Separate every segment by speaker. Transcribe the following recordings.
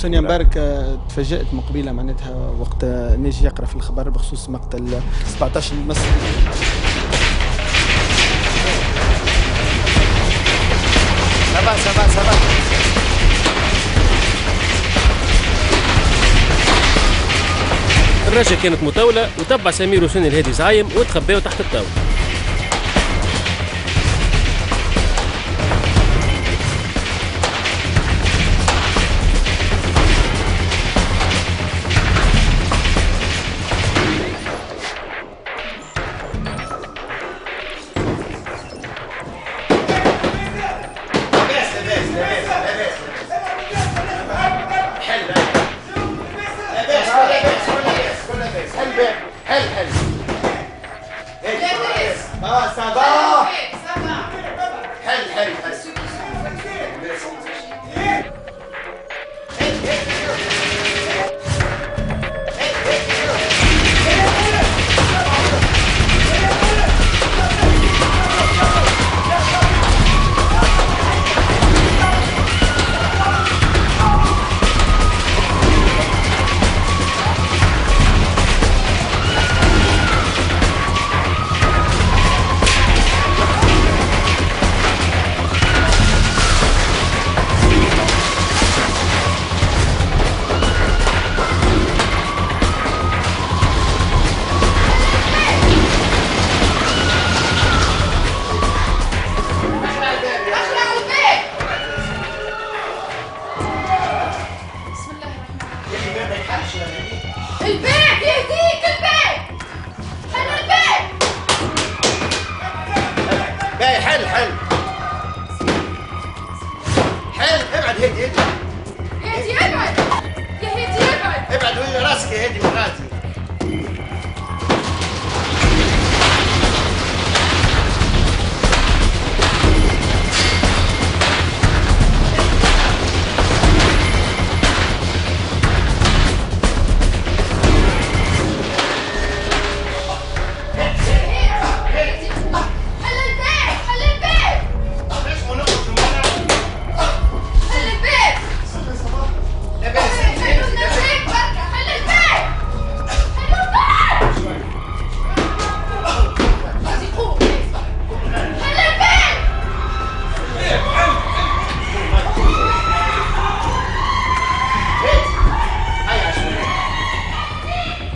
Speaker 1: سونيا مبارك تفاجأت من قبيله معناتها وقت نجي يقرا في الخبر بخصوص مقتل 17 مصري. سبا
Speaker 2: الرجا كانت مطاولة وتبع سمير وسوني الهادي زعايم وتخباو تحت الطاولة.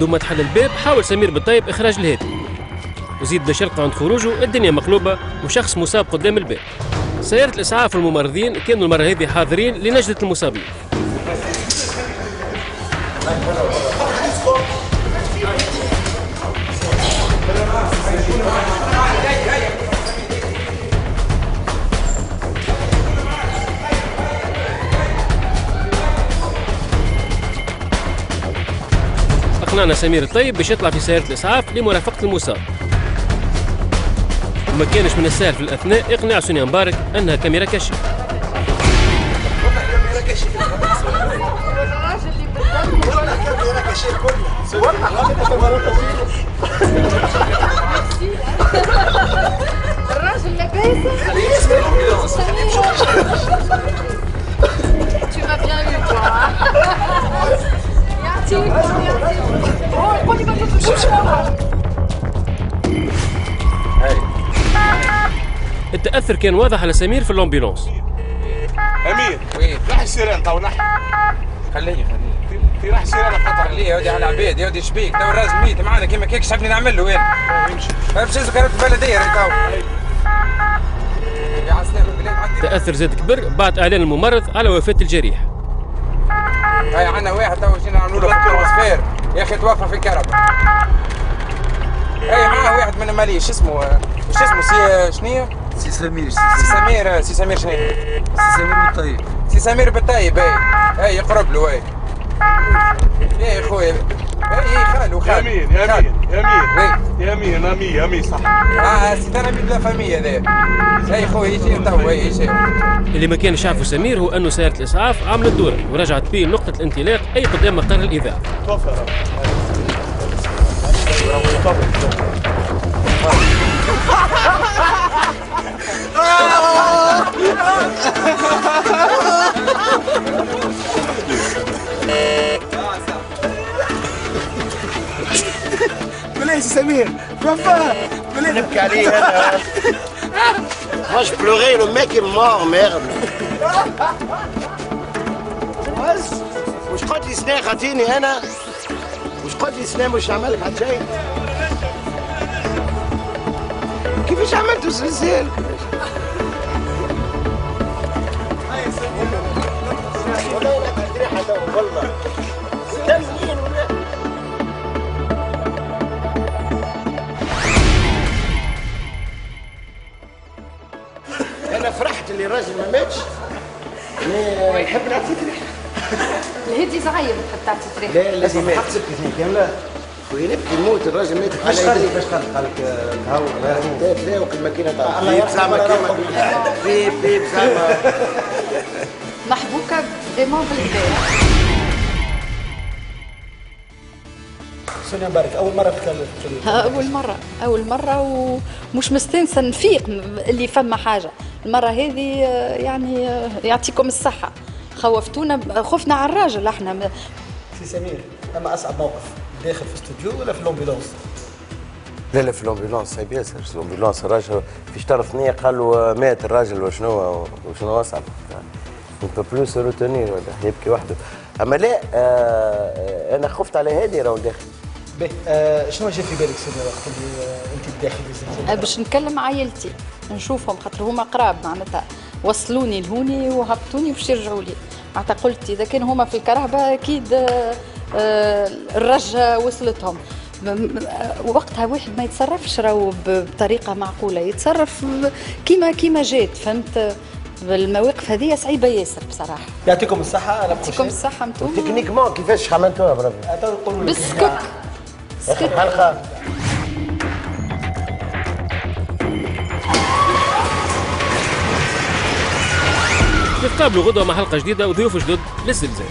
Speaker 2: دوما تحل الباب حاول سمير بالطيب إخراج الهادي، وزيد باش يلقى عند خروجه الدنيا مقلوبة وشخص مصاب قدام الباب. سيارة الإسعاف والممرضين كانوا المرة هذه حاضرين لنجدة المصابين. أقنعنا سمير الطيب باش يطلع في سيارة الإسعاف لمرافقة المصاب. وما كانش من السهل في الأثناء إقناع سونيا مبارك أنها كاميرا كشف.
Speaker 3: الراجل لاباس. Tu m'as bien eu toi.
Speaker 2: التأثر كان واضح على سمير في الأمبيلونس.
Speaker 4: أمير راح السيران تو نحي.
Speaker 5: خليه
Speaker 4: في راح السيران خطر.
Speaker 5: خليه يا ودي على العباد يا ودي شبيك تو الراجل ميت معانا كيما كيك شحال نعمل له وين؟
Speaker 4: يمشي.
Speaker 5: باش ذكرت البلدية تو. يا عسلامة.
Speaker 2: تأثر زاد كبر بعد إعلان الممرض على وفاة الجريح.
Speaker 5: هاي عندنا واحد تو جينا نعملوا له ترانسفير يا اخي توفى في الكهرباء. هاي معاه واحد من الماليه شو اسمه سي شنيا؟
Speaker 6: سي سمير
Speaker 5: سي سمير شنو؟
Speaker 6: سي سمير بالطيب.
Speaker 5: سي سمير بالطيب اي يقرب له يا خويا اي خالو
Speaker 4: يمين صح.
Speaker 5: سي انا من لا فامي هذا اي خويا يجي تو يجي.
Speaker 2: اللي ما كانش يعرفوا سمير هو انه سيارة الاسعاف عملت دورة ورجعت به نقطة الانطلاق اي قدام مقر الاذاعة.
Speaker 1: عليه سي سمير توفى
Speaker 7: نبكي عليه انا. Moi je pleurais, le mec est mort, merde. وش قلت لي سنة خاطيني انا؟ وش قلت لي سنة مش عملت حتى شيء؟ كيفاش عملتوا سلسال؟ والله لا تدري حتى والله. تمنين ولا؟ أنا فرحت اللي الراجل ما ماتش. يحب نعطيه ريحة.
Speaker 3: الهدي صغير تحب تعطي ريحه.
Speaker 7: لا لازم مات. حط سكتني كاملة. خويا نبكي نموت الراجل مات على يدي.
Speaker 6: باش قال لك تهور
Speaker 7: لا وكل ماكينة تاع بيب زعما كيما بيب زعما.
Speaker 3: محبوكه ديمون بالكدا.
Speaker 1: سونيا مبارك اول مره تكلم
Speaker 3: أول مرة ومش مستنسة نفيق اللي فما حاجة. المرة هذه يعني يعطيكم الصحة. خوفتونا خفنا على الراجل احنا.
Speaker 1: سي سمير اما اصعب موقف داخل في الاستوديو ولا في الامبيلونس؟
Speaker 7: لا في الامبيلونس صعيب ياسر. الامبيلونس الراجل في شطر ثنيه قال له مات الراجل وشنو اصعب؟ اون بو بلوس روتونير ولا يبكي وحده. اما لا انا خفت على هادي راهو داخل.
Speaker 1: باهي شنو جا في بالك سيدي وقت اللي انت داخل في الزنزانه؟
Speaker 3: باش نكلم عائلتي نشوفهم خاطر هما قراب معناتها وصلوني لهوني وهبطوني باش يرجعوا لي. معناتها قلت اذا كان هما في الكرهبه اكيد الرجه وصلتهم. وقتها واحد ما يتصرفش راهو بطريقه معقوله، يتصرف كيما جات. فهمت؟ المواقف هذه صعيبه ياسر بصراحه.
Speaker 1: يعطيكم الصحه.
Speaker 3: يعطيكم الصحه انتم.
Speaker 7: تكنيكمون كيفاش عملتوها بربي؟
Speaker 3: بالسكك.
Speaker 7: حلقه
Speaker 2: نتقابلوا غدوه مع حلقه جديده وضيوف جدد للزلزال.